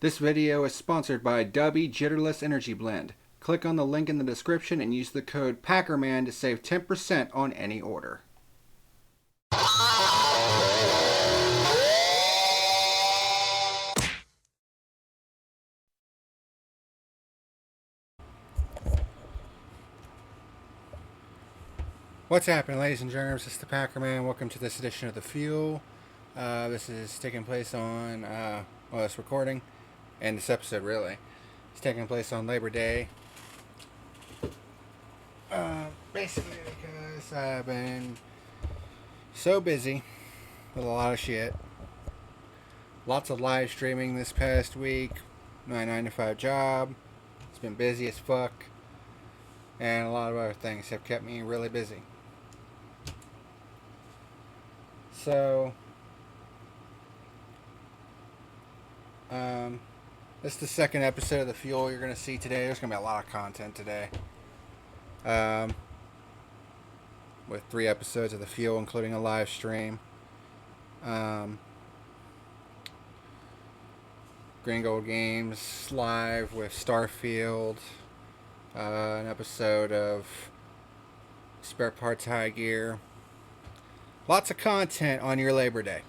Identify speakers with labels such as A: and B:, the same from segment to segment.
A: This video is sponsored by Dubby Jitterless Energy Blend. Click on the link in the description and use the code PackerMan to save 10% on any order. What's happening, ladies and germs? This is the PackerMan. Welcome to this edition of The Fuel. This is taking place on, this recording, and this episode really, it's taking place on Labor Day. Basically because I've been so busy with a lot of shit. Lots of live streaming this past week. My 9-to-5 job. It's been busy as fuck. And a lot of other things have kept me really busy. So, this is the second episode of The Fuel you're going to see today. There's going to be a lot of content today. With 3 episodes of The Fuel, including a live stream. Green Gold Games live with Starfield. An episode of Spare Parts High Gear. Lots of content on your Labor Day.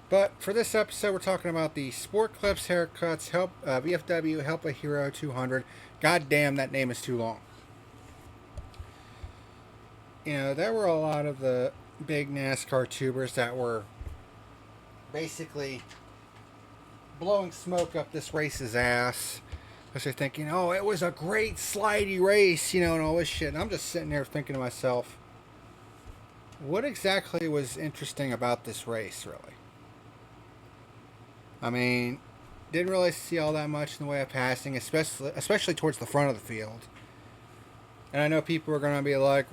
A: But for this episode, we're talking about the Sport Clips Haircuts VFW Help a Hero 200. God damn, that name is too long. You know, there were a lot of the big NASCArtubers that were basically blowing smoke up this race's ass. Because they're thinking, oh, it was a great slidey race, you know, and all this shit. And I'm just sitting there thinking to myself, what exactly was interesting about this race, really? I mean, didn't really see all that much in the way of passing, especially towards the front of the field. And I know people are going to be like,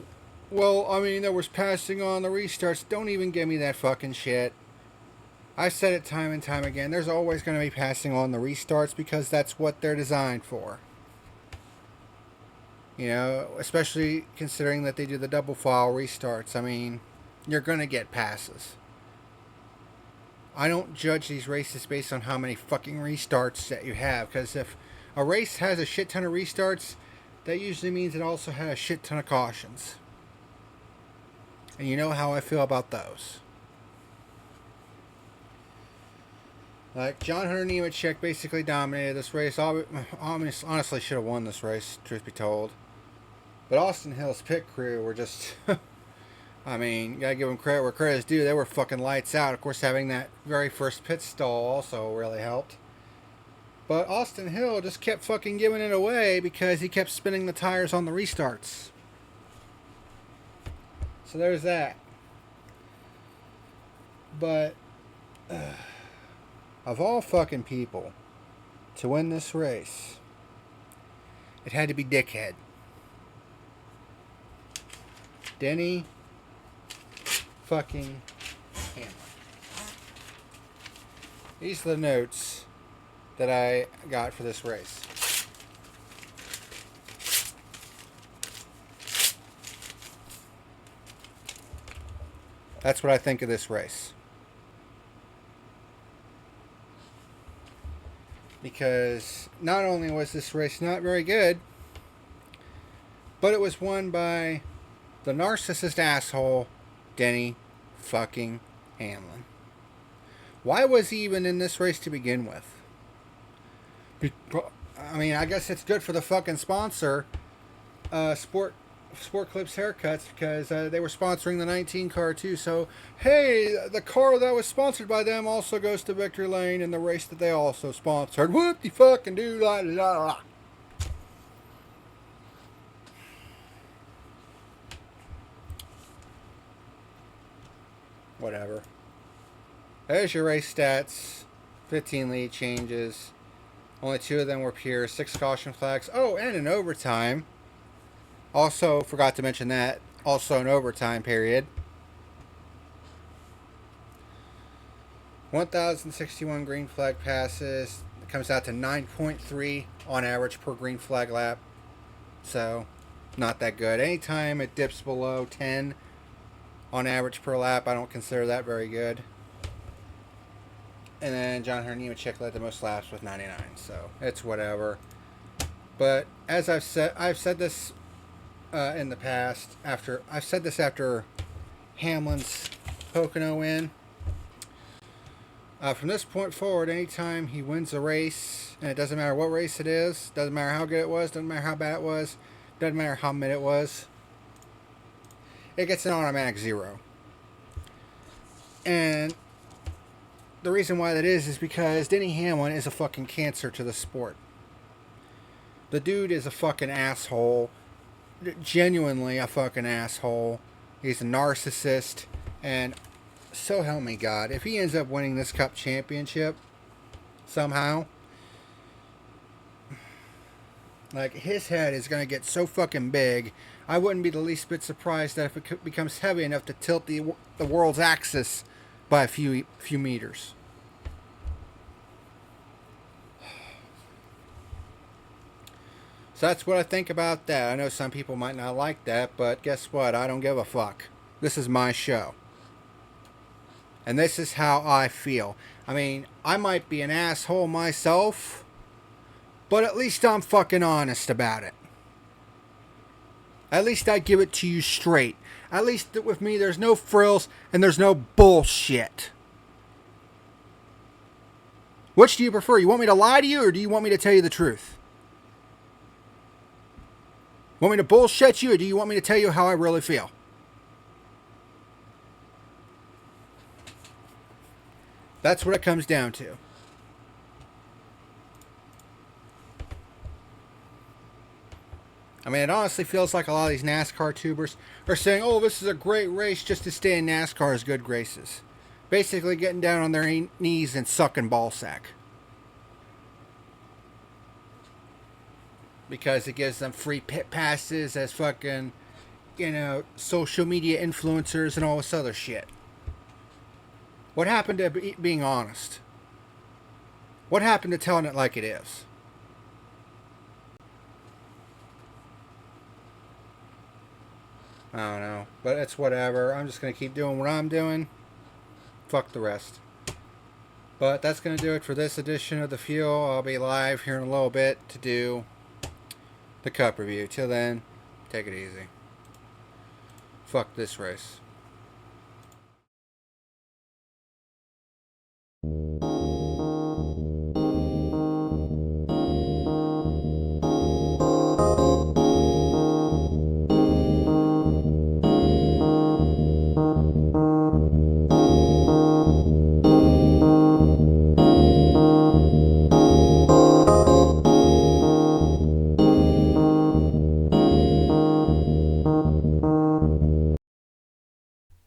A: well, I mean, there was passing on the restarts. Don't even give me that fucking shit. I said it time and time again. There's always going to be passing on the restarts because that's what they're designed for. You know, especially considering that they do the double file restarts. I mean, you're going to get passes. I don't judge these races based on how many fucking restarts that you have. Because if a race has a shit ton of restarts, that usually means it also had a shit ton of cautions. And you know how I feel about those. Like, John Hunter Nemechek basically dominated this race. Honestly should have won this race, truth be told. But Austin Hill's pit crew were just... I mean, you gotta give them credit where credit's due. They were fucking lights out. Of course, having that very first pit stall also really helped. But Austin Hill just kept fucking giving it away because he kept spinning the tires on the restarts. So there's that. But... of all fucking people to win this race, it had to be Dickhead. Denny fucking Hamlin. These are the notes that I got for this race. That's what I think of this race. Because not only was this race not very good, but it was won by the narcissist asshole, Denny fucking Hamlin. Why was he even in this race to begin with? I mean, I guess it's good for the fucking sponsor, Sport Clips Haircuts, because they were sponsoring the 19 car too. So, hey, the car that was sponsored by them also goes to victory lane in the race that they also sponsored. Whoop de fucking do la la la. Whatever. There's your race stats. 15 lead changes. Only 2 of them were pure. 6 caution flags. Oh, and in overtime. Also, forgot to mention that. Also an overtime period. 1,061 green flag passes. It comes out to 9.3 on average per green flag lap. So, not that good. Anytime it dips below 10 on average per lap, I don't consider that very good. And then John Hunter Nemechek led the most laps with 99. So it's whatever. But as I've said this in the past. I've said this after Hamlin's Pocono win. From this point forward, anytime he wins a race, and it doesn't matter what race it is, doesn't matter how good it was, doesn't matter how bad it was, doesn't matter how mid it was, it gets an automatic 0. And the reason why that is because Denny Hamlin is a fucking cancer to the sport. The dude is a fucking asshole. Genuinely a fucking asshole. He's a narcissist. And so help me God, if he ends up winning this Cup championship somehow, like, his head is going to get so fucking big, I wouldn't be the least bit surprised that if it becomes heavy enough to tilt the world's axis by a few meters. So that's what I think about that. I know some people might not like that, but guess what? I don't give a fuck. This is my show. And this is how I feel. I mean, I might be an asshole myself, but at least I'm fucking honest about it. At least I give it to you straight. At least with me, there's no frills and there's no bullshit. Which do you prefer? You want me to lie to you, or do you want me to tell you the truth? Want me to bullshit you, or do you want me to tell you how I really feel? That's what it comes down to. I mean, it honestly feels like a lot of these NASCArtubers are saying, oh, this is a great race just to stay in NASCAR's good graces. Basically getting down on their knees and sucking ballsack. Because it gives them free pit passes as fucking, social media influencers and all this other shit. What happened to being honest? What happened to telling it like it is? I don't know. But it's whatever. I'm just going to keep doing what I'm doing. Fuck the rest. But that's going to do it for this edition of The Fuel. I'll be live here in a little bit to do the Cup review. Till then, take it easy. Fuck this race.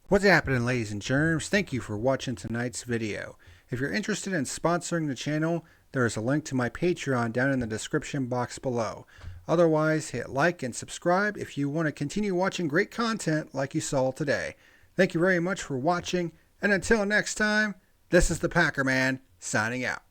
A: What's happening, ladies and germs? Thank you for watching tonight's video. If you're interested in sponsoring the channel, there is a link to my Patreon down in the description box below. Otherwise, hit like and subscribe if you want to continue watching great content like you saw today. Thank you very much for watching, and until next time, this is the PackerMan signing out.